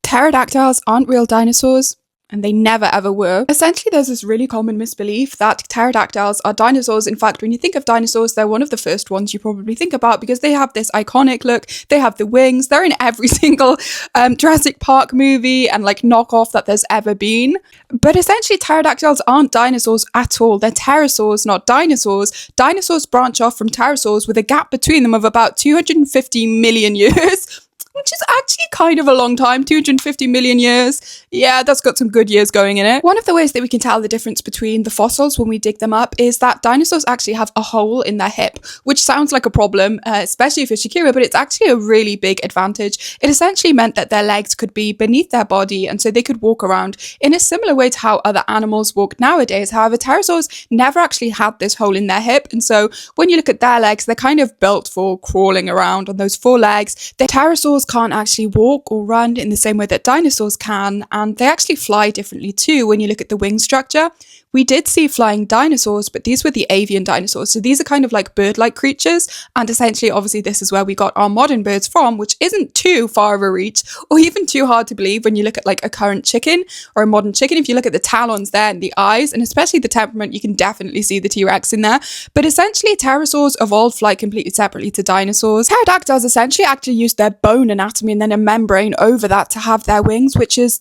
Pterodactyls aren't real dinosaurs, and they never ever were. Essentially, there's this really common misbelief that pterodactyls are dinosaurs. In fact, when you think of dinosaurs, they're one of the first ones you probably think about because they have this iconic look, they have the wings, they're in every single Jurassic Park movie and like knockoff that there's ever been. But essentially, pterodactyls aren't dinosaurs at all. They're pterosaurs, not dinosaurs. Dinosaurs branch off from pterosaurs with a gap between them of about 250 million years. Which is actually kind of a long time, 250 million years. Yeah, that's got some good years going in it. One of the ways that we can tell the difference between the fossils when we dig them up is that dinosaurs actually have a hole in their hip, which sounds like a problem, especially for Shakira, but it's actually a really big advantage. It essentially meant that their legs could be beneath their body, and so they could walk around in a similar way to how other animals walk nowadays. However, pterosaurs never actually had this hole in their hip, and so when you look at their legs, they're kind of built for crawling around on those four legs. The pterosaurs can't actually walk or run in the same way that dinosaurs can, and they actually fly differently too when you look at the wing structure. We did see flying dinosaurs, but these were the avian dinosaurs. So these are kind of like bird-like creatures. And essentially, obviously, this is where we got our modern birds from, which isn't too far of a reach or even too hard to believe when you look at like a current chicken or a modern chicken. If you look at the talons there and the eyes, and especially the temperament, you can definitely see the T-Rex in there. But essentially, pterosaurs evolved flight completely separately to dinosaurs. Pterodactyls essentially actually used their bone anatomy and then a membrane over that to have their wings, which is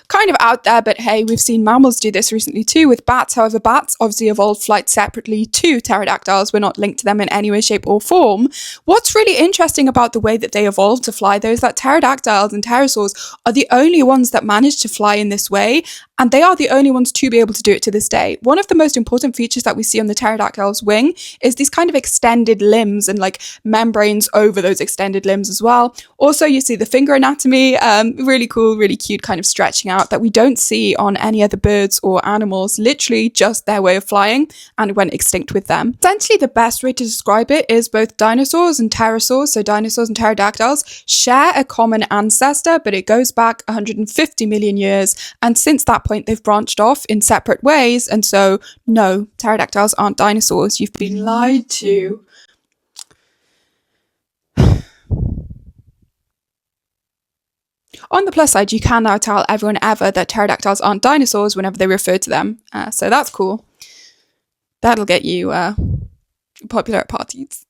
kind of out there, but hey, we've seen mammals do this recently too with bats. However, bats obviously evolved flight separately to pterodactyls. We're not linked to them in any way, shape or form. What's really interesting about the way that they evolved to fly though is that pterodactyls and pterosaurs are the only ones that managed to fly in this way, and they are the only ones to be able to do it to this day. One of the most important features that we see on the pterodactyl's wing is these kind of extended limbs and like membranes over those extended limbs as well. Also, you see the finger anatomy, really cool, really cute kind of stretching out that we don't see on any other birds or animals, literally just their way of flying, and it went extinct with them. Essentially, the best way to describe it is both dinosaurs and pterosaurs, so dinosaurs and pterodactyls, share a common ancestor, but it goes back 150 million years, and since that point they've branched off in separate ways, and so no, pterodactyls aren't dinosaurs. You've been lied to. On the plus side, you can now tell everyone ever that pterodactyls aren't dinosaurs whenever they refer to them, so that's cool. That'll get you popular at parties.